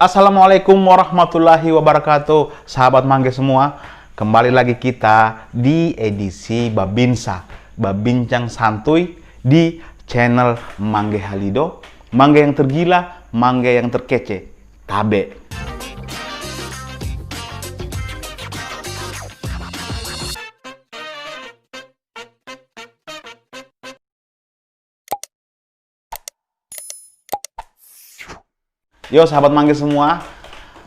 Assalamualaikum warahmatullahi wabarakatuh, sahabat Mangge semua. Kembali lagi kita di edisi Babinsa, Babincang Santuy di channel Mangge Halido. Mangge yang tergila, mangge yang terkece, tabe. Yo sahabat Mangge semua,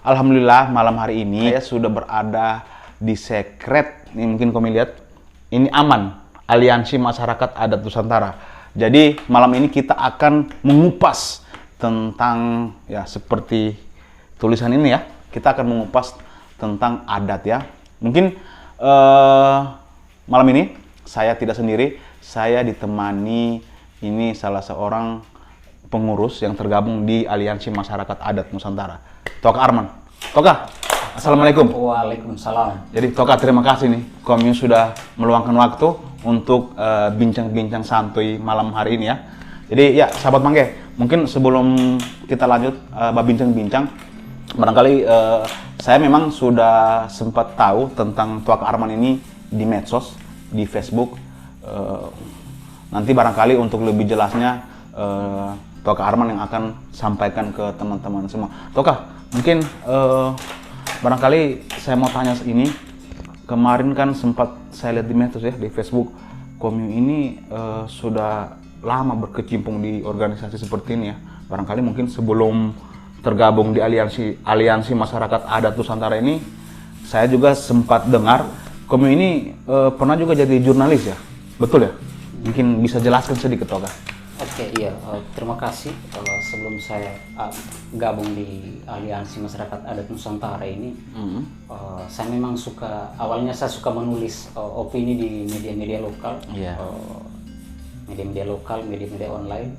alhamdulillah malam hari ini saya sudah berada di Secret. Ini mungkin kami lihat, ini Aman, Aliansi Masyarakat Adat Nusantara. Jadi malam ini kita akan mengupas tentang ya seperti tulisan ini ya. Kita akan mengupas tentang adat ya. Mungkin malam ini saya tidak sendiri, saya ditemani ini salah seorang pengurus yang tergabung di Aliansi Masyarakat Adat Nusantara, Toka Arman. Toka, Assalamualaikum. Waalaikumsalam. Jadi Toka, terima kasih nih, kami sudah meluangkan waktu untuk bincang-bincang santuy malam hari ini ya. Jadi ya sahabat Mangge, mungkin sebelum kita lanjut bincang-bincang, barangkali saya memang sudah sempat tahu tentang Toka Arman ini di medsos, di Facebook. Nanti barangkali untuk lebih jelasnya Toka Arman yang akan sampaikan ke teman-teman semua. Toka, mungkin barangkali saya mau tanya ini. Kemarin kan sempat saya lihat di medsos ya, di Facebook, Komyu ini sudah lama berkecimpung di organisasi seperti ini ya. Barangkali mungkin sebelum tergabung di Aliansi Masyarakat Adat Nusantara ini, saya juga sempat dengar Komyu ini pernah juga jadi jurnalis ya, betul ya? Mungkin bisa jelaskan sedikit Toka. Oke, iya. Terima kasih. Sebelum saya gabung di Aliansi Masyarakat Adat Nusantara ini, saya memang awalnya saya suka menulis opini di media-media lokal, media-media lokal, media-media online.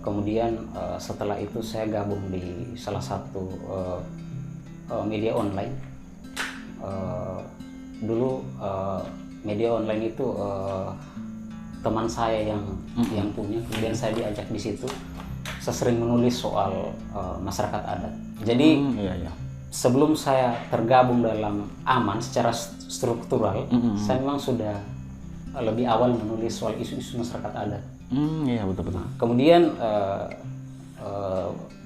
Kemudian setelah itu saya gabung di salah satu media online. Dulu media online itu teman saya yang punya, kemudian saya diajak di situ. Saya sering menulis soal masyarakat adat. Jadi sebelum saya tergabung dalam Aman secara struktural, saya memang sudah lebih awal menulis soal isu-isu masyarakat adat. Iya betul-betul. Kemudian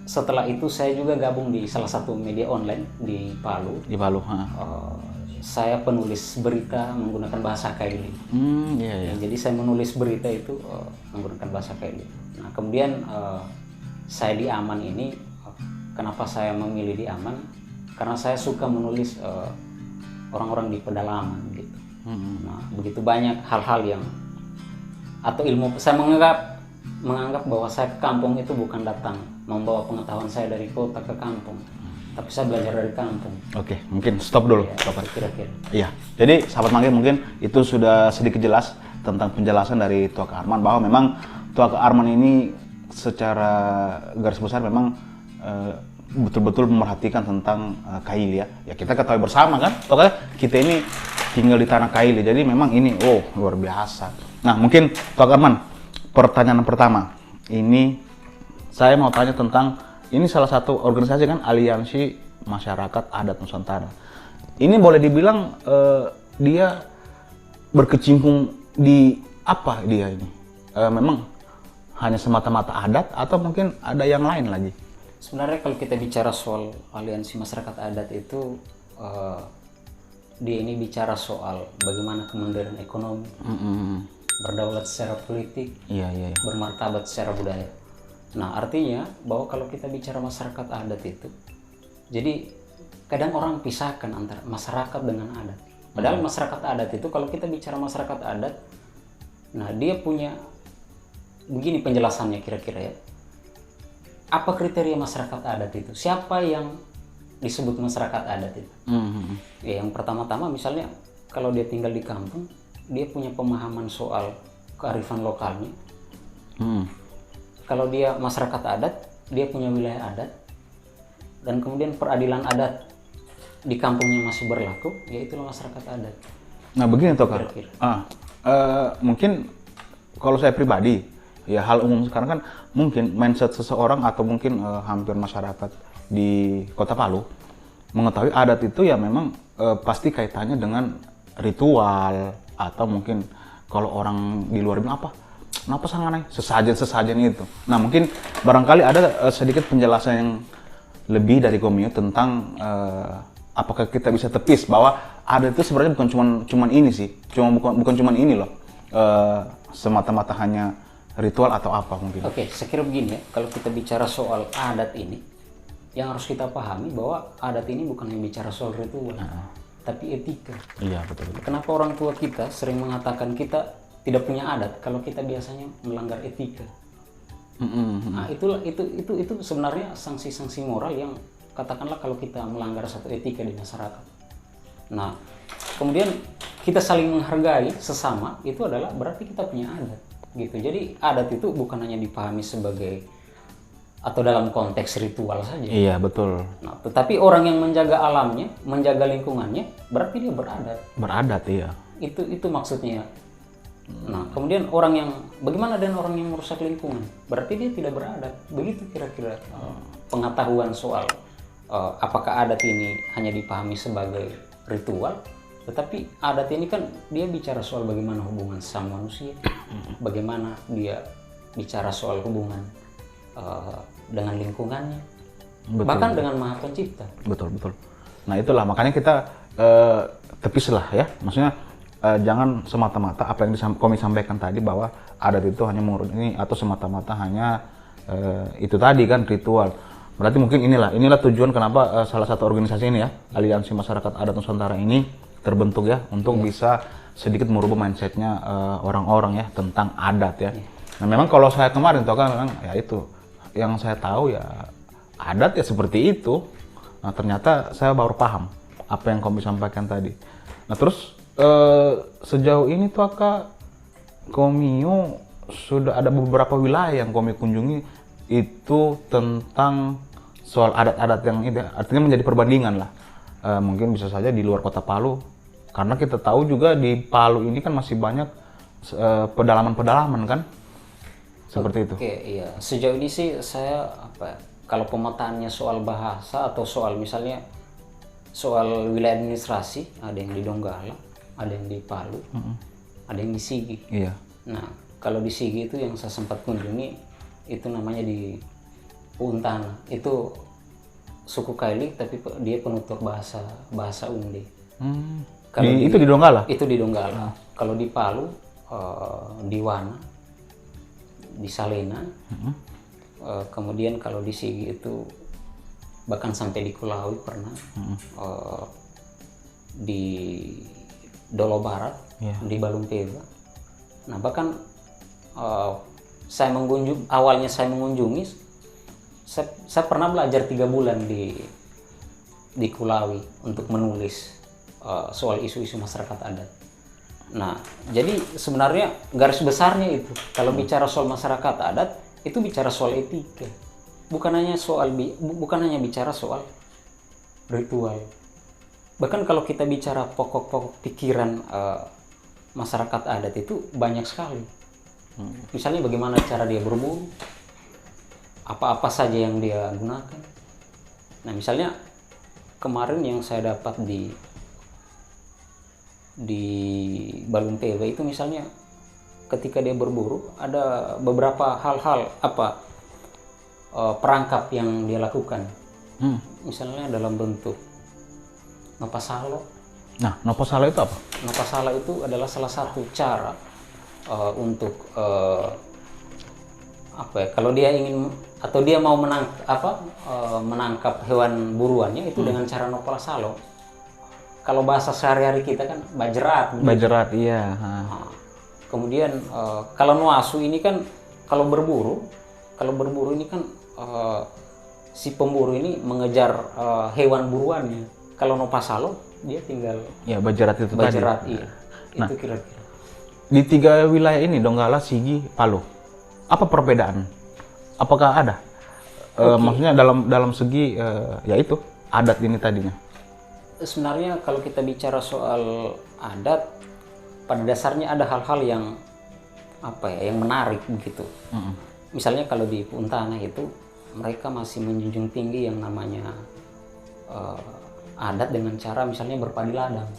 setelah itu saya juga gabung di salah satu media online di Palu. Di Palu. Saya penulis berita menggunakan bahasa Kaili. Jadi saya menulis berita itu menggunakan bahasa Kaili. Nah, kemudian saya di Aman ini, kenapa saya memilih di Aman? Karena saya suka menulis orang-orang di pedalaman gitu. Nah, begitu banyak hal-hal yang atau ilmu. Saya menganggap bahwa saya ke kampung itu bukan datang membawa pengetahuan saya dari kota ke kampung, tapi saya belajar dari kampung. Oke, mungkin stop dulu. Kira-kira. Iya, jadi sahabat Mangge mungkin itu sudah sedikit jelas tentang penjelasan dari Toka Arman bahwa memang Toka Arman ini secara garis besar memang betul-betul memerhatikan tentang Kaili ya. Ya kita ketahui bersama kan, Toka, kita ini tinggal di tanah Kaili, jadi memang ini luar biasa. Nah mungkin Toka Arman, pertanyaan pertama ini saya mau tanya tentang ini salah satu organisasi kan, Aliansi Masyarakat Adat Nusantara. Ini boleh dibilang dia berkecimpung di apa dia ini? Memang hanya semata-mata adat atau mungkin ada yang lain lagi? Sebenarnya kalau kita bicara soal Aliansi Masyarakat Adat itu, dia ini bicara soal bagaimana kemandirian ekonomi, berdaulat secara politik, bermartabat secara budaya. Nah, artinya bahwa kalau kita bicara masyarakat adat itu, jadi kadang orang pisahkan antara masyarakat dengan adat. Padahal masyarakat adat itu, kalau kita bicara masyarakat adat, nah dia punya begini penjelasannya kira-kira ya. Apa kriteria masyarakat adat itu? Siapa yang disebut masyarakat adat itu? Ya, yang pertama-tama misalnya kalau dia tinggal di kampung, dia punya pemahaman soal kearifan lokalnya. Kalau dia masyarakat adat, dia punya wilayah adat, dan kemudian peradilan adat di kampungnya masih berlaku, ya itulah masyarakat adat. Nah begini Toka, mungkin kalau saya pribadi, ya hal umum sekarang kan mungkin mindset seseorang atau mungkin hampir masyarakat di Kota Palu mengetahui adat itu ya memang pasti kaitannya dengan ritual atau mungkin kalau orang di luar bilang apa? Kenapa sanganai? Sesajen itu. Nah mungkin barangkali ada sedikit penjelasan yang lebih dari Komio tentang apakah kita bisa tepis bahwa adat itu sebenarnya bukan cuman ini sih, bukan cuman ini loh, semata-mata hanya ritual atau apa mungkin. Oke, saya kira begini ya, kalau kita bicara soal adat ini, yang harus kita pahami bahwa adat ini bukan hanya bicara soal ritual, tapi etika. Iya betul. Kenapa orang tua kita sering mengatakan kita tidak punya adat kalau kita biasanya melanggar etika? Nah, itu sebenarnya sanksi-sanksi moral yang katakanlah kalau kita melanggar satu etika di masyarakat. Nah, kemudian kita saling menghargai sesama, itu adalah berarti kita punya adat, gitu. Jadi adat itu bukan hanya dipahami sebagai atau dalam konteks ritual saja. Iya betul. Nah, tetapi orang yang menjaga alamnya, menjaga lingkungannya, berarti dia beradat. Beradat iya. Itu maksudnya. Nah, kemudian bagaimana dengan orang yang merusak lingkungan? Berarti dia tidak beradat. Begitu kira-kira pengetahuan soal apakah adat ini hanya dipahami sebagai ritual, tetapi adat ini kan dia bicara soal bagaimana hubungan sama manusia, bagaimana dia bicara soal hubungan dengan lingkungannya, bahkan dengan Maha Pencipta. Betul. Nah itulah makanya kita tepislah ya, maksudnya jangan semata-mata apa yang Komi sampaikan tadi bahwa adat itu hanya murni atau semata-mata hanya itu tadi kan ritual. Berarti mungkin inilah tujuan kenapa salah satu organisasi ini ya, Aliansi Masyarakat Adat Nusantara ini terbentuk ya untuk bisa sedikit merubah mindsetnya orang-orang ya tentang adat ya. Nah memang kalau saya kemarin tuh kan memang ya itu yang saya tahu ya adat ya seperti itu. Nah ternyata saya baru paham apa yang Komi sampaikan tadi. Nah terus sejauh ini tuh Komio sudah ada beberapa wilayah yang Komi kunjungi itu tentang soal adat-adat yang itu artinya menjadi perbandingan lah. Mungkin bisa saja di luar Kota Palu karena kita tahu juga di Palu ini kan masih banyak pedalaman-pedalaman kan seperti itu. Oke, iya. Sejauh ini sih saya kalau pemetaannya soal bahasa atau soal misalnya soal wilayah administrasi, ada yang di Donggala, ada yang di Palu, ada yang di Sigi. Iya. Nah, kalau di Sigi itu yang saya sempat kunjungi itu namanya di Untana. Itu suku Kaili tapi dia penutur bahasa Undi. Itu di Donggala? Itu di Donggala. Kalau di Palu, di Wana, di Salena. Kemudian kalau di Sigi itu bahkan sampai di Kulawi pernah. Di Dolo Barat, di Balumpeba. Nah bahkan awalnya saya mengunjungi, saya pernah belajar 3 bulan di Kulawi untuk menulis soal isu-isu masyarakat adat. Nah jadi sebenarnya garis besarnya itu kalau bicara soal masyarakat adat itu bicara soal etika, bukan hanya bicara soal ritual. Bahkan kalau kita bicara pokok-pokok pikiran masyarakat adat itu banyak sekali. Misalnya bagaimana cara dia berburu, apa-apa saja yang dia gunakan. Nah misalnya kemarin yang saya dapat di Balumpeba itu misalnya ketika dia berburu ada beberapa hal-hal perangkap yang dia lakukan. Misalnya dalam bentuk nopasalo. Nah, nopasalo itu apa? Nopasalo itu adalah salah satu cara untuk kalau dia ingin atau dia mau menangkap hewan buruannya itu dengan cara nopasalo. Kalau bahasa sehari-hari kita kan bajerat. Bajerat, iya. Kemudian kalau nuasu ini kan kalau berburu ini kan si pemburu ini mengejar hewan buruannya. Kalau nopasalo dia tinggal bajerat itu tadi. Iya. Itu kira-kira. Di 3 wilayah ini Donggala, Sigi, Palu. Apa perbedaan? Apakah ada? Maksudnya dalam segi yaitu adat ini tadinya. Sebenarnya kalau kita bicara soal adat pada dasarnya ada hal-hal yang yang menarik begitu. Misalnya kalau di Puntana itu mereka masih menjunjung tinggi yang namanya adat dengan cara misalnya berpadi ladang.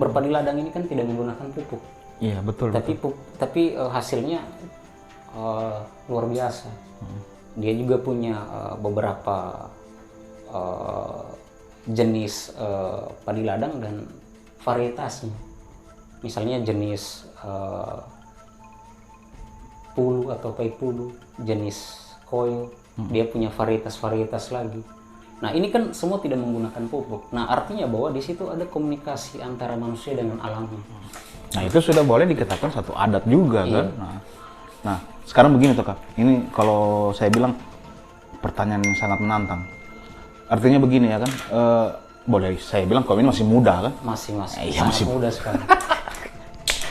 Berpadi ladang ini kan tidak menggunakan pupuk. Iya, betul. Tapi hasilnya luar biasa. Dia juga punya beberapa jenis padi ladang dan varietasnya. Misalnya jenis pulu atau paipulu, jenis koyo, dia punya varietas lagi. Nah, ini kan semua tidak menggunakan pupuk. Nah, artinya bahwa di situ ada komunikasi antara manusia dengan alamnya. Nah, itu sudah boleh dikatakan satu adat juga kan. Nah, sekarang begini tuh Kak. Ini kalau saya bilang pertanyaan yang sangat menantang. Artinya begini ya kan. Boleh saya bilang kamu ini masih muda kan? Masih Iya, masih muda sekali.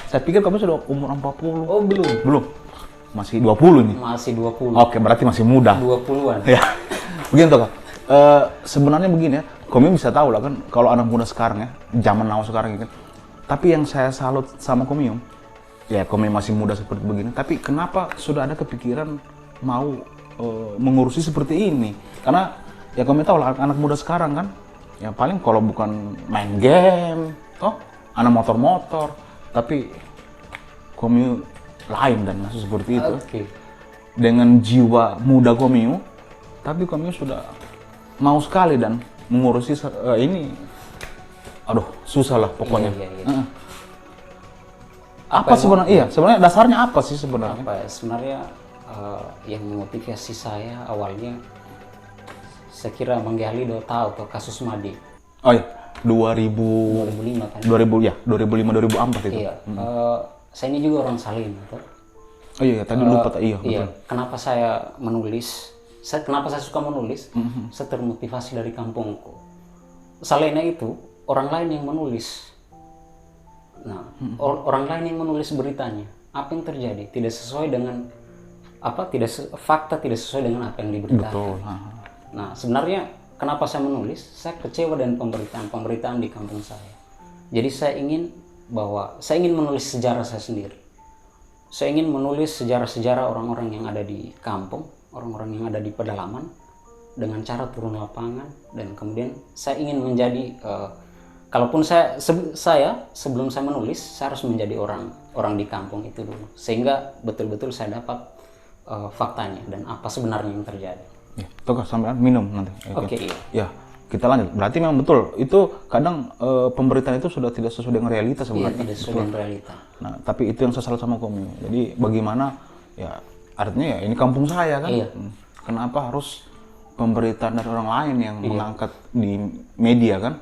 Saya pikir kamu sudah umur 40. Oh, belum. Belum. Masih 20 nih. Masih 20. Oke, berarti masih muda. 20-an. Ya. Begini tuh Kak. Sebenarnya begini ya, Komi bisa tahu lah kan kalau anak muda sekarang ya, zaman now sekarang kan. Tapi yang saya salut sama Komi, ya Komi masih muda seperti begini, tapi kenapa sudah ada kepikiran mau mengurusi seperti ini? Karena ya Komi tahu lah anak muda sekarang kan, ya paling kalau bukan main game, toh anak motor-motor, tapi Komi lain dan masih seperti itu. Oke. Dengan jiwa muda Komi, tapi Komi sudah mau sekali dan mengurusi ini. Aduh, susah lah pokoknya. Iya. Apa sebenarnya? Iya, sebenarnya dasarnya apa sih sebenarnya? Apa ya? Sebenarnya yang memotivasi saya awalnya, saya kira menggali tahu tuh kasus Madi. Oh iya, 2005 kan? 2004 itu. Iya. Saya ini juga orang Salin, tuh. Oh iya, tadi lupa tak iya. Iya. Kenapa saya menulis? Kenapa saya suka menulis? Saya termotivasi dari kampungku. Salena itu orang lain yang menulis. Nah, orang lain yang menulis beritanya. Apa yang terjadi? Tidak sesuai dengan fakta tidak sesuai dengan apa yang diberitakan. Betul. Nah, sebenarnya kenapa saya menulis? Saya kecewa dengan pemberitaan di kampung saya. Jadi saya ingin menulis sejarah saya sendiri. Saya ingin menulis sejarah-sejarah orang-orang yang ada di kampung, orang-orang yang ada di pedalaman, dengan cara turun lapangan, dan kemudian saya ingin menjadi kalaupun saya sebelum saya menulis, saya harus menjadi orang di kampung itu dulu, sehingga betul-betul saya dapat faktanya dan apa sebenarnya yang terjadi. Ya, tuh sampai minum nanti. Oke. Ya, kita lanjut. Berarti memang betul. Itu kadang pemberitaan itu sudah tidak sesuai dengan realitas sebenarnya. Iya, tidak sesuai dengan realita. Nah, tapi itu yang saya salut sama Komi. Jadi bagaimana ya artinya ya ini kampung saya kan. Iya. Kenapa harus pemberitaan dari orang lain yang mengangkat di media kan?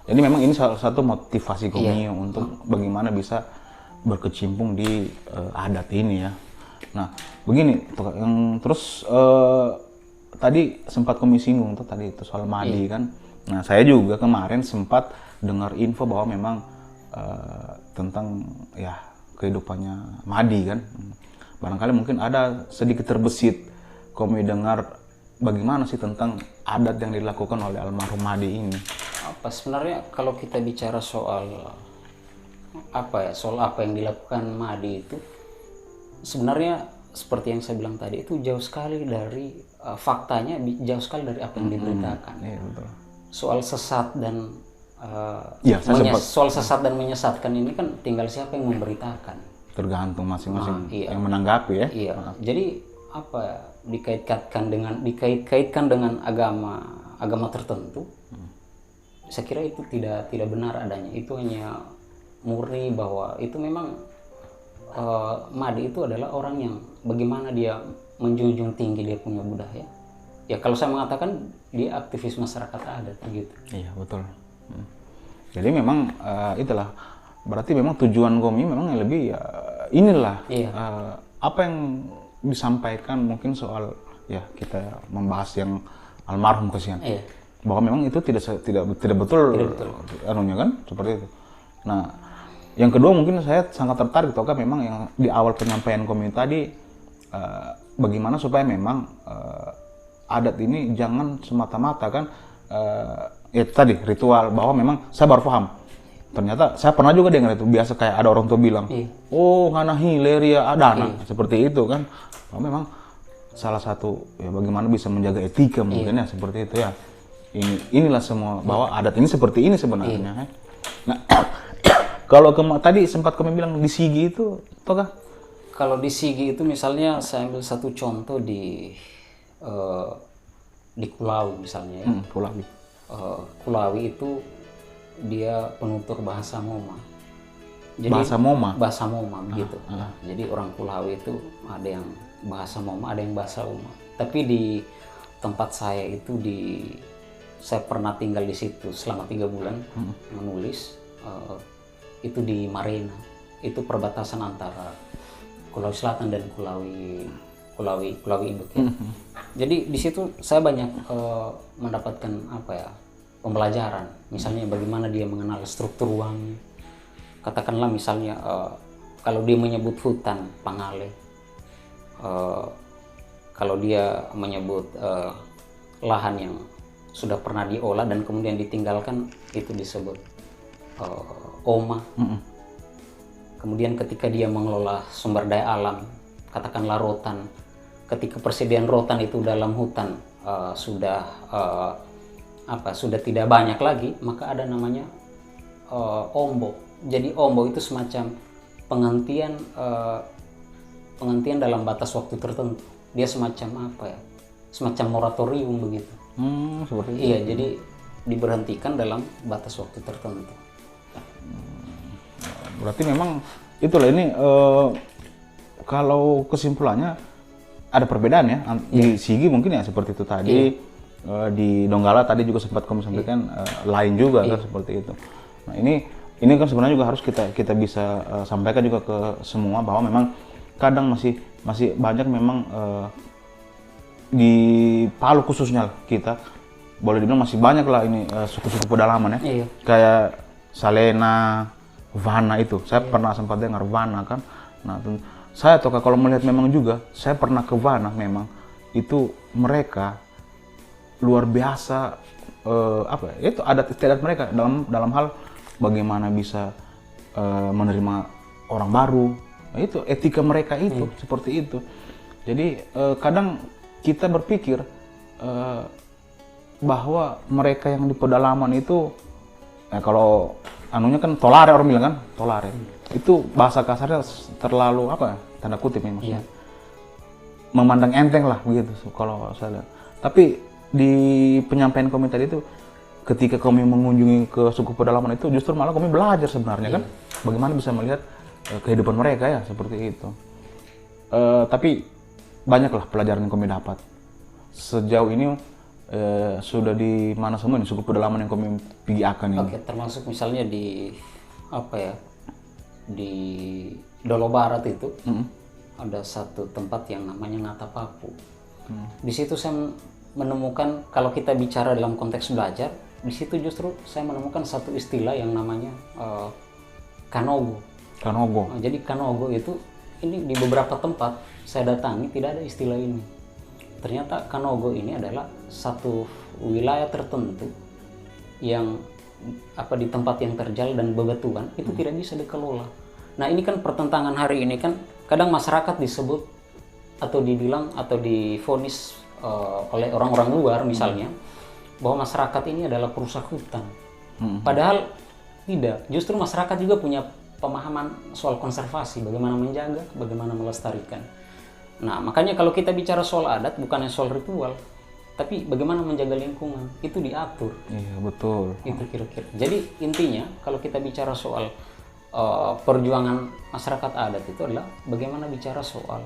Jadi memang ini salah satu motivasi Komi untuk bagaimana bisa berkecimpung di adat ini ya. Nah, begini, yang terus tadi sempat Komi singgung tuh tadi itu soal Madi kan. Nah, saya juga kemarin sempat dengar info bahwa memang tentang ya kehidupannya Madi kan. Barangkali mungkin ada sedikit terbesit Komi dengar bagaimana sih tentang adat yang dilakukan oleh almarhum Madi ini. Sebenarnya kalau kita bicara soal apa yang dilakukan Madi itu, sebenarnya seperti yang saya bilang tadi itu jauh sekali dari faktanya, jauh sekali dari apa yang diberitakan. Iya, betul. Soal sesat dan menyesatkan ini kan tinggal siapa yang memberitakan. Tergantung masing-masing yang menanggapi ya. Iya. Jadi dikaitkan dengan agama tertentu. Saya kira itu tidak benar adanya. Itu hanya murni bahwa itu memang Madi itu adalah orang yang bagaimana dia menjunjung tinggi dia punya budaya. Ya kalau saya mengatakan dia aktivis masyarakat adat gitu. Iya, betul. Jadi memang itulah berarti memang tujuan Komi memang yang lebih ya inilah apa yang disampaikan mungkin soal ya kita membahas yang almarhum kesian. Iya. Bahwa memang itu tidak betul anunya kan seperti itu. Nah, yang kedua mungkin saya sangat tertarik kan memang yang di awal penyampaian Komi tadi bagaimana supaya memang adat ini jangan semata-mata kan itu tadi ritual, bahwa memang saya baru paham. Ternyata saya pernah juga dengar itu biasa kayak ada orang tua bilang, oh ngana hileria adana seperti itu kan. Bahwa memang salah satu ya bagaimana bisa menjaga etika mungkin ya seperti itu ya. Inilah semua bahwa adat ini seperti ini sebenarnya. Nah, kalau tadi sempat kami bilang di Sigi itu, tohkah? Kalau di Sigi itu misalnya saya ambil satu contoh di Kulawi misalnya ya. Kulawi. Kulawi itu dia penutur bahasa Moma. Jadi, bahasa Moma begitu. Jadi orang Kulawi itu ada yang bahasa Moma, ada yang bahasa Uma. Tapi di tempat saya itu saya pernah tinggal di situ selama 3 bulan menulis. Itu di Marena. Itu perbatasan antara Kulawi Selatan dan Kulawi Induk ya. Jadi di situ saya banyak mendapatkan pembelajaran. Misalnya bagaimana dia mengenal struktur uang. Katakanlah misalnya kalau dia menyebut hutan Pangale, kalau dia menyebut lahan yang sudah pernah diolah dan kemudian ditinggalkan, itu disebut Oma. Kemudian ketika dia mengelola sumber daya alam, katakanlah rotan, ketika persediaan rotan itu dalam hutan sudah tidak banyak lagi, maka ada namanya ombo. Jadi ombo itu semacam penghentian dalam batas waktu tertentu. Dia semacam semacam moratorium begitu. Seperti itu. Iya, jadi diberhentikan dalam batas waktu tertentu. Berarti memang itulah ini kalau kesimpulannya ada perbedaan ya di Sigi mungkin ya seperti itu tadi. Di Donggala tadi juga sempat kamu sampaikan lain juga kan seperti itu. Nah ini kan sebenarnya juga harus kita bisa sampaikan juga ke semua bahwa memang kadang masih banyak memang di Palu khususnya kita boleh dibilang masih banyak lah ini suku-suku pedalaman ya. Kayak Salena, Vana itu. Saya pernah sempat dengar Vana kan. Nah, saya kalau melihat memang juga saya pernah ke Vana memang itu mereka luar biasa itu adat istiadat mereka dalam hal bagaimana bisa menerima orang baru. Nah, itu etika mereka itu seperti itu. Jadi kadang kita berpikir bahwa mereka yang di pedalaman itu kalau anunya kan tolare, orang bilang kan tolare. Itu bahasa kasarnya terlalu tanda kutip ya maksudnya. Memandang enteng lah begitu kalau saya lihat. Tapi di penyampaian kami tadi itu ketika kami mengunjungi ke suku pedalaman itu justru malah kami belajar sebenarnya kan bagaimana bisa melihat kehidupan mereka ya seperti itu. Tapi banyaklah pelajaran yang kami dapat. Sejauh ini sudah di mana semua nih suku pedalaman yang kami pergi akan ini? Oke, termasuk misalnya di di Dolo Barat itu ada satu tempat yang namanya Ngatapapu. Di situ saya menemukan, kalau kita bicara dalam konteks belajar, di situ justru saya menemukan satu istilah yang namanya Kanogo. Kanogo. Jadi Kanogo itu ini di beberapa tempat saya datangi tidak ada istilah ini. Ternyata Kanogo ini adalah satu wilayah tertentu yang di tempat yang terjal dan bebatuan itu tidak bisa dikelola. Nah, ini kan pertentangan hari ini kan kadang masyarakat disebut atau dibilang atau divonis oleh orang-orang luar misalnya bahwa masyarakat ini adalah perusak hutan. Padahal tidak, justru masyarakat juga punya pemahaman soal konservasi, bagaimana menjaga, bagaimana melestarikan. Nah, makanya kalau kita bicara soal adat bukannya soal ritual, tapi bagaimana menjaga lingkungan, itu diatur. Iya, betul. Itu kira-kira. Jadi intinya kalau kita bicara soal perjuangan masyarakat adat itu adalah bagaimana bicara soal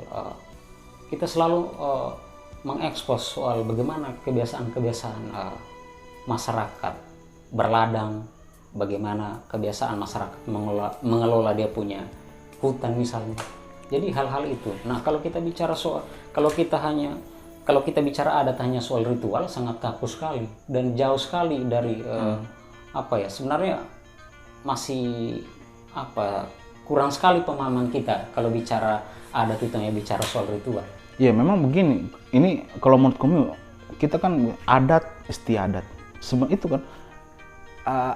kita selalu mengekspos soal bagaimana kebiasaan-kebiasaan masyarakat berladang, bagaimana kebiasaan masyarakat mengelola dia punya hutan misalnya. Jadi hal-hal itu. Nah, kalau kita bicara bicara adat hanya soal ritual, sangat kaku sekali dan jauh sekali dari sebenarnya masih kurang sekali pemahaman kita kalau bicara adat itu hanya bicara soal ritual. Ya memang begini, ini kalau menurut kami kita kan adat istiadat, sebenarnya itu kan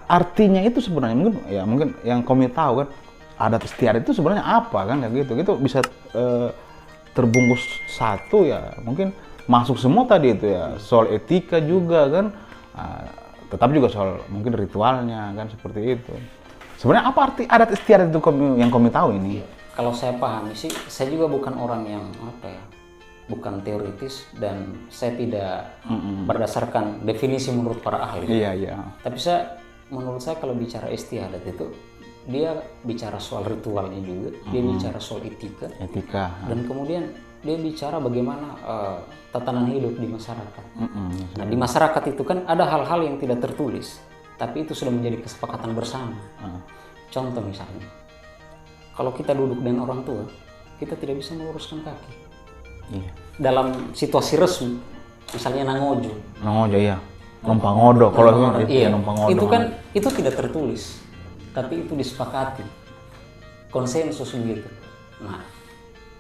artinya itu sebenarnya mungkin yang kami tahu kan adat istiadat itu sebenarnya apa kan kayak gitu bisa terbungkus satu ya mungkin masuk semua tadi itu ya, soal etika juga kan, tetap juga soal mungkin ritualnya kan, seperti itu. Sebenarnya apa arti adat istiadat itu yang kami tahu ini? Kalau saya pahami sih, saya juga bukan orang yang apa ya, bukan teoritis dan saya tidak berdasarkan definisi menurut para ahli. Iya. Tapi menurut saya kalau bicara istiadat itu dia bicara soal ritualnya juga, dia bicara soal etika, dan kemudian dia bicara bagaimana tatanan hidup di masyarakat. Nah, di masyarakat itu kan ada hal-hal yang tidak tertulis, tapi itu sudah menjadi kesepakatan bersama. Contoh misalnya, kalau kita duduk dengan orang tua, kita tidak bisa meluruskan kaki. Dalam situasi resmi, misalnya nangojo iya, nompangodo. Kalau nompangodo itu kan itu tidak tertulis, tapi itu disepakati, konsensus begitu. Nah,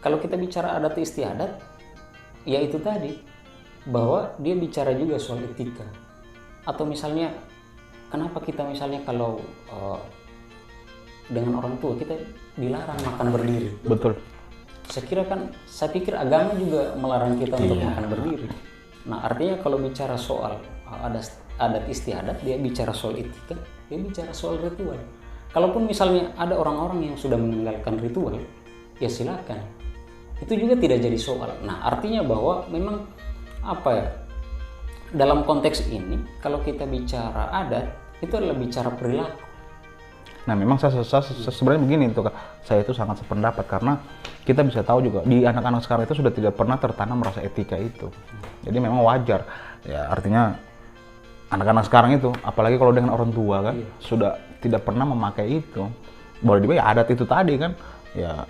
kalau kita bicara adat istiadat, ya itu tadi, bahwa dia bicara juga soal etika. Atau misalnya, kenapa kita misalnya kalau dengan orang tua kita dilarang makan berdiri? Betul. Saya pikir agama juga melarang kita untuk makan berdiri. Nah, artinya kalau bicara soal adat istiadat, dia bicara soal etika, dia bicara soal ritual. Kalaupun misalnya ada orang-orang yang sudah meninggalkan ritual, ya silakan. Itu juga tidak jadi soal. Nah, artinya bahwa memang apa ya, dalam konteks ini kalau kita bicara adat itu adalah bicara perilaku. Nah, memang saya sebenarnya begini tuh, saya itu sangat sependapat karena kita bisa tahu juga di anak-anak sekarang itu sudah tidak pernah tertanam rasa etika itu. Jadi memang wajar ya, artinya anak-anak sekarang itu apalagi kalau dengan orang tua kan sudah tidak pernah memakai itu. Boleh dibilang ya adat itu tadi kan ya,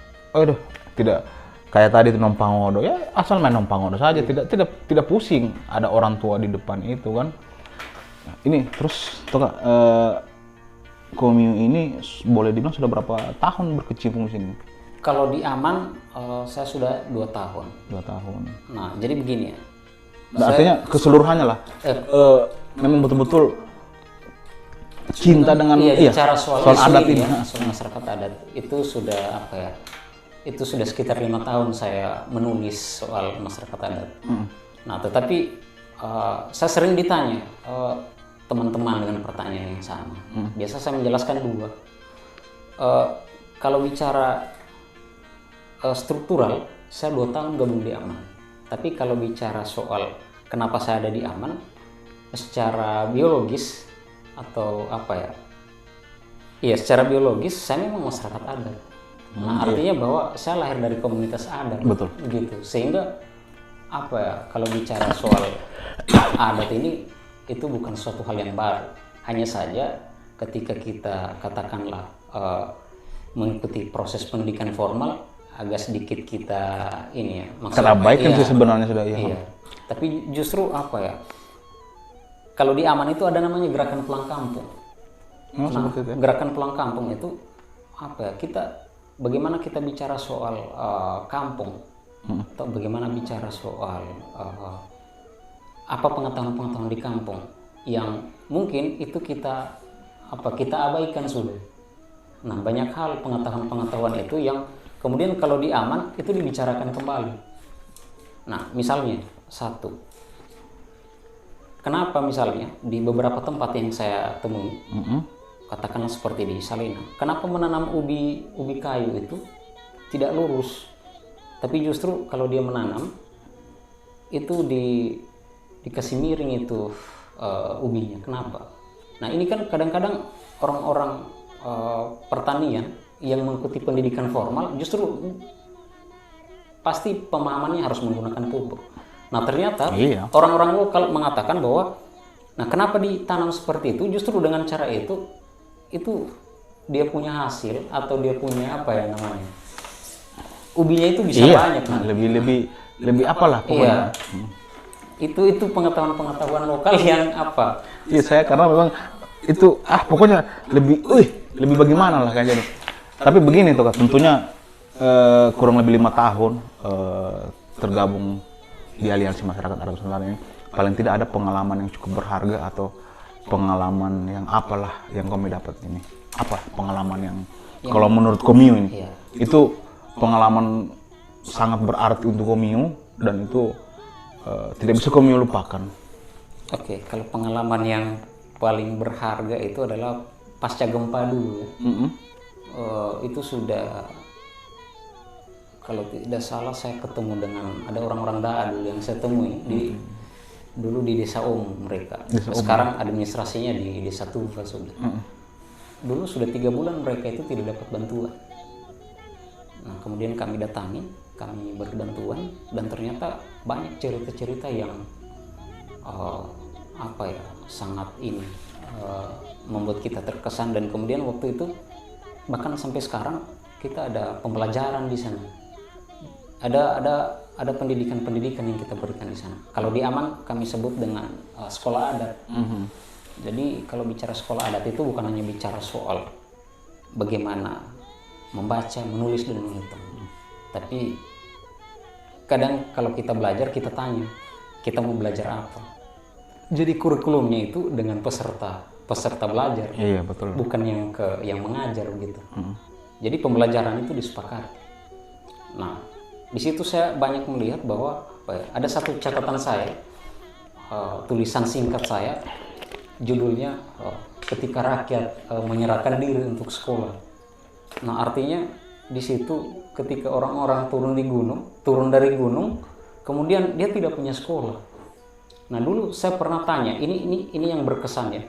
tidak kayak tadi itu nompangodo ya, asal main nompangodo saja, tidak pusing ada orang tua di depan itu kan. Nah, ini terus tuh Kak, Komio ini boleh dibilang sudah berapa tahun berkecimpung di sini? Kalau di Aman saya sudah 2 tahun. 2 tahun. Nah, jadi begini ya. Nah, artinya keseluruhannya lah. Memang betul-betul cinta dengan bicara soal adat ini, soal masyarakat adat itu sudah apa ya? Itu sudah sekitar 5 tahun saya menulis soal masyarakat adat. Nah, tetapi saya sering ditanya teman-teman dengan pertanyaan yang sama. Biasa saya menjelaskan 2. Kalau bicara struktural, saya 2 tahun gabung di Aman. Tapi kalau bicara soal kenapa saya ada di Aman, secara biologis atau apa ya? Iya, secara biologis saya memang masyarakat adat. Nah, artinya bahwa saya lahir dari komunitas adat. Betul. Gitu. Sehingga apa ya? Kalau bicara soal adat ini itu bukan suatu hal yang baru. Hanya saja ketika kita katakanlah mengikuti proses pendidikan formal, agak sedikit kita ini ya, terabaikan sih sebenarnya sudah ya. Iya. Tapi justru apa ya? Kalau di Aman itu ada namanya gerakan pulang kampung. Gerakan pulang kampung itu apa ya? Bagaimana kita bicara soal kampung atau bagaimana bicara soal apa pengetahuan-pengetahuan di kampung yang mungkin itu kita abaikan sudah. Nah, banyak hal pengetahuan-pengetahuan itu yang kemudian kalau di Aman itu dibicarakan kembali. Nah, misalnya kenapa misalnya di beberapa tempat yang saya temui, katakanlah seperti di Salina, kenapa menanam ubi kayu itu tidak lurus, tapi justru kalau dia menanam itu dikasih miring itu ubinya. Kenapa? Nah, ini kan kadang-kadang orang-orang pertanian yang mengikuti pendidikan formal justru pasti pemahamannya harus menggunakan pupuk. Nah, ternyata orang-orang lokal mengatakan bahwa nah, kenapa ditanam seperti itu? Justru dengan cara itu dia punya hasil atau dia punya apa ya namanya? Ubinya itu bisa banyak. Nah, lebih apalah pokoknya. Itu pengetahuan lokal yang apa? Iya, saya karena memang itu pokoknya lebih bagaimana lah kayaknya. Tapi begini tuh Kak, tentunya kurang lebih 5 tahun tergabung di Aliansi Masyarakat Adat Nusantara ini, paling tidak ada pengalaman yang cukup berharga atau pengalaman yang apalah yang kami dapat ini. Apa pengalaman yang kalau menurut Komio ini itu pengalaman sangat berarti untuk Komio dan itu tidak bisa Komio lupakan. Oke, kalau pengalaman yang paling berharga itu adalah pasca gempa dulu ya. Itu sudah, kalau tidak salah saya ketemu dengan ada orang-orang Daa dulu yang saya temui dulu di Desa Om mereka. Sekarang administrasinya di Desa Tufa sudah. Dulu sudah 3 bulan mereka itu tidak dapat bantuan. Nah, kemudian kami datangi, kami beri bantuan dan ternyata banyak cerita-cerita yang sangat membuat kita terkesan, dan kemudian waktu itu bahkan sampai sekarang kita ada pembelajaran di sana. Ada pendidikan-pendidikan yang kita berikan di sana. Kalau di Aman kami sebut dengan sekolah adat. Jadi kalau bicara sekolah adat itu bukan hanya bicara soal bagaimana membaca, menulis dan menghitung. Tapi kadang kalau kita belajar kita tanya, kita mau belajar apa? Jadi kurikulumnya itu dengan peserta belajar. Iya, betul. Bukan yang mengajar gitu. Jadi pembelajaran itu disepakati. Nah, di situ saya banyak melihat bahwa ada satu catatan saya, tulisan singkat saya, judulnya ketika rakyat menyerahkan diri untuk sekolah. Nah, artinya di situ ketika orang-orang turun dari gunung, kemudian dia tidak punya sekolah. Nah, dulu saya pernah tanya, ini yang berkesan ya.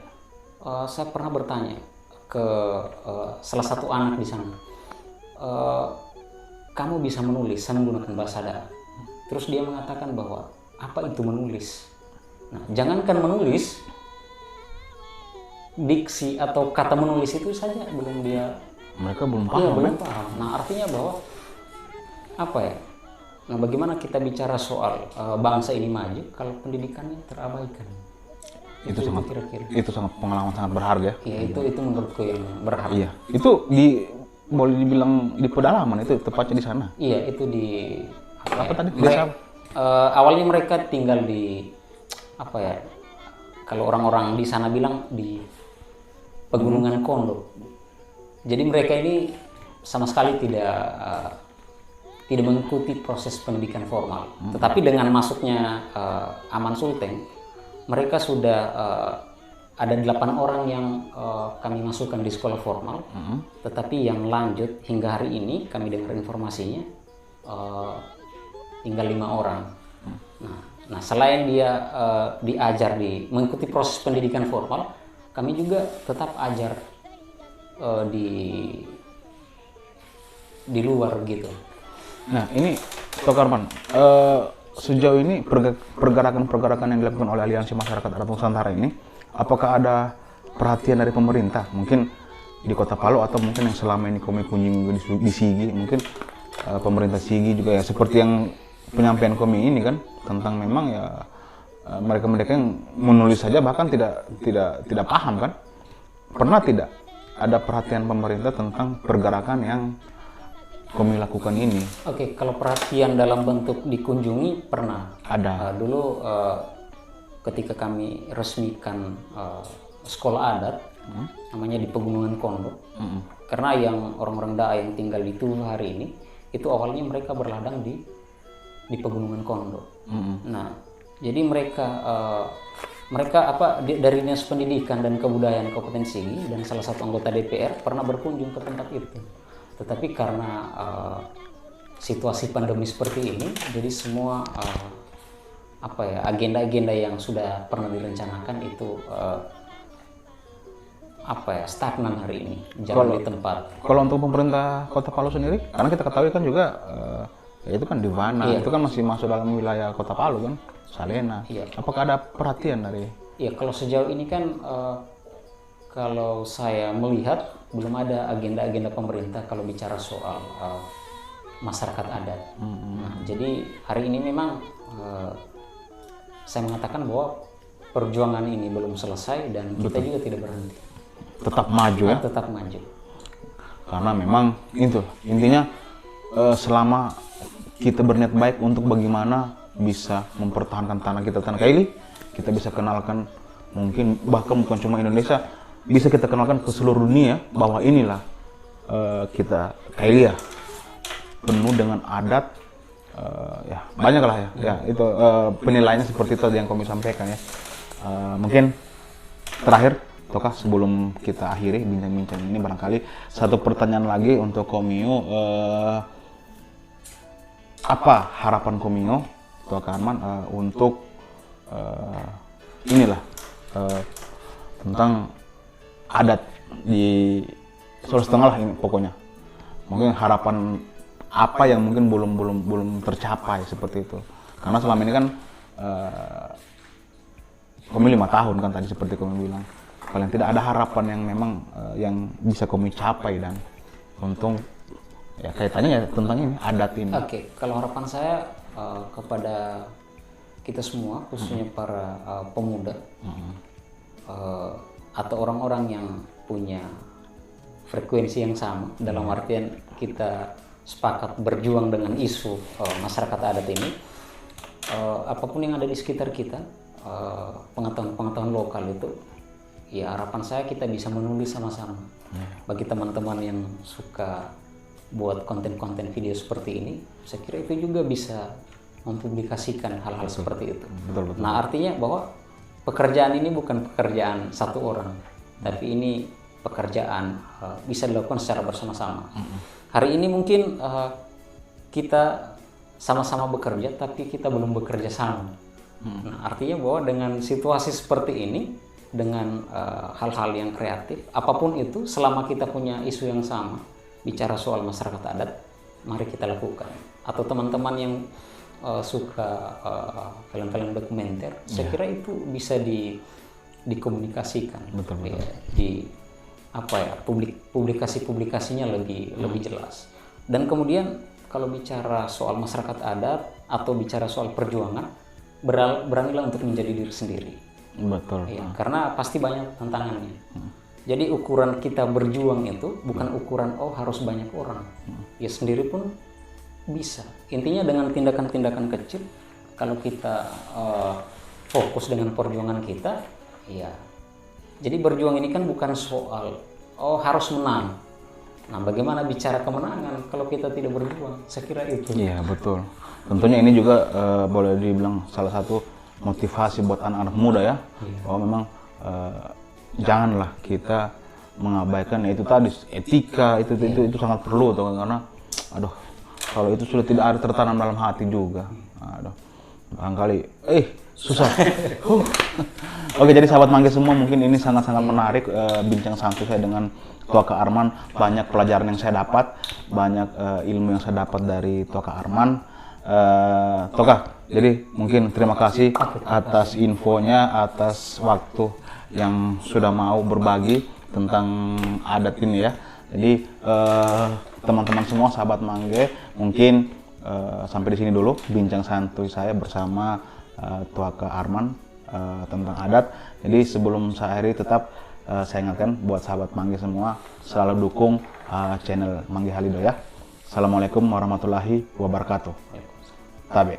Saya pernah bertanya ke salah satu anak di sana, kamu bisa menulis, saya menggunakan bahasa Daa. Terus dia mengatakan bahwa apa itu menulis. Nah, jangankan menulis, diksi atau kata menulis itu saja mereka belum paham. Belum paham. Nah, artinya bahwa nah, bagaimana kita bicara soal bangsa ini maju kalau pendidikannya terabaikan? Itu sangat pengalaman sangat berharga. Iya, itu menurutku yang berharga. Iya, itu boleh dibilang di pedalaman, itu tepatnya di sana. Iya, itu di tadi? Awalnya mereka tinggal di kalau orang-orang di sana bilang di Pegunungan Kondo. Jadi mereka ini sama sekali tidak mengikuti proses pendidikan formal. Tetapi dengan masuknya Aman Sulteng, mereka sudah ada 8 orang yang kami masukkan di sekolah formal. Tetapi yang lanjut hingga hari ini kami dengar informasinya tinggal 5 orang. Nah, selain dia diajar mengikuti proses pendidikan formal, kami juga tetap ajar di luar gitu. Nah, ini Tok Arman, sejauh ini pergerakan-pergerakan yang dilakukan oleh Aliansi Masyarakat Adat Nusantara ini, apakah ada perhatian dari pemerintah, mungkin di Kota Palu atau mungkin yang selama ini kami kunjungi di Sigi, mungkin pemerintah Sigi juga ya, seperti yang penyampaian kami ini kan, tentang memang ya mereka yang menulis saja bahkan tidak paham kan? Pernah tidak ada perhatian pemerintah tentang pergerakan yang kami lakukan ini? Oke, kalau perhatian dalam bentuk dikunjungi pernah. Ada. Dulu ketika kami resmikan sekolah adat, namanya di Pegunungan Kondo. Karena yang orang-orang Daa yang tinggal di Tufa hari ini, itu awalnya mereka berladang di Pegunungan Kondo. Nah, jadi mereka dari Dinas Pendidikan dan Kebudayaan Kabupaten Sigi dan salah satu anggota DPR pernah berkunjung ke tempat itu. Tetapi karena situasi pandemi seperti ini, jadi semua agenda-agenda yang sudah pernah direncanakan itu stagnan hari ini, jalan di tempat. Kalau untuk pemerintah Kota Palu sendiri, karena kita ketahui kan juga itu kan di Wana, itu kan masih masuk dalam wilayah Kota Palu kan, Salena. Iya. Apakah ada perhatian dari? Iya, kalau sejauh ini kan kalau saya melihat belum ada agenda-agenda pemerintah kalau bicara soal masyarakat adat. Nah, jadi hari ini memang saya mengatakan bahwa perjuangan ini belum selesai dan kita juga tidak berhenti. Tetap maju ya? Tetap maju. Karena memang itu intinya selama kita berniat baik untuk bagaimana bisa mempertahankan tanah Kaili, kita bisa kenalkan mungkin bahkan bukan cuma Indonesia, bisa kita kenalkan ke seluruh dunia bahwa inilah kita Kaili ya, penuh dengan adat ya banyak lah ya itu penilaiannya seperti itu yang kami sampaikan ya. Mungkin terakhir Toka, sebelum kita akhiri bincang-bincang ini, barangkali satu pertanyaan lagi untuk Komio, apa harapan Komio Toka Arman untuk inilah tentang adat di Sulawesi Tengah lah ini pokoknya. Mungkin harapan apa yang mungkin belum tercapai seperti itu. Karena selama ini kan Komi 5 tahun kan tadi seperti Komi bilang. Paling tidak ada harapan yang memang yang bisa Komi capai, dan untung ya kaitannya ya tentang ini adat ini. Oke, kalau harapan saya kepada kita semua, khususnya para pemuda atau orang-orang yang punya frekuensi yang sama, dalam artian kita sepakat berjuang dengan isu masyarakat adat ini, apapun yang ada di sekitar kita, pengetahuan lokal itu, ya harapan saya kita bisa menulis sama-sama. Bagi teman-teman yang suka buat konten-konten video seperti ini, saya kira itu juga bisa mempublikasikan hal-hal seperti itu. Betul. Nah, artinya bahwa pekerjaan ini bukan pekerjaan satu orang, tapi ini pekerjaan bisa dilakukan secara bersama-sama. Hari ini mungkin kita sama-sama bekerja, tapi kita belum bekerja sama. Nah, artinya bahwa dengan situasi seperti ini, dengan hal-hal yang kreatif, apapun itu, selama kita punya isu yang sama, bicara soal masyarakat adat, mari kita lakukan. Atau teman-teman yang suka film-film dokumenter, saya kira itu bisa dikomunikasikan. Betul. Ya, publikasinya lebih jelas. Dan kemudian kalau bicara soal masyarakat adat atau bicara soal perjuangan, beranilah untuk menjadi diri sendiri. Betul. Ya, karena pasti banyak tantangannya. Jadi ukuran kita berjuang itu bukan ukuran harus banyak orang. Ya sendiri pun bisa. Intinya dengan tindakan-tindakan kecil, kalau kita fokus dengan perjuangan kita, ya. Jadi berjuang ini kan bukan soal harus menang. Nah, bagaimana bicara kemenangan kalau kita tidak berjuang? Saya kira itu. Iya, betul. Tentunya ini juga boleh dibilang salah satu motivasi buat anak-anak muda ya. Bahwa memang janganlah kita mengabaikan itu tadi etika, itu sangat perlu tuh, karena aduh, kalau itu sudah tidak ada tertanam dalam hati juga. Aduh. Barangkali susah. Oke, jadi sahabat Mangge semua, mungkin ini sangat-sangat menarik bincang santai saya dengan Toka Arman. Banyak pelajaran yang saya dapat, banyak ilmu yang saya dapat dari Toka Arman. Toka, jadi mungkin terima kasih atas infonya, atas waktu yang sudah mau berbagi tentang adat ini ya. Jadi teman-teman semua sahabat Mangge, mungkin sampai di sini dulu bincang santuy saya bersama Toka Arman tentang adat. Jadi sebelum saya akhiri, tetap saya ingatkan buat sahabat Mangge semua selalu dukung channel Mangge Halido ya. Assalamualaikum warahmatullahi wabarakatuh. Tabe.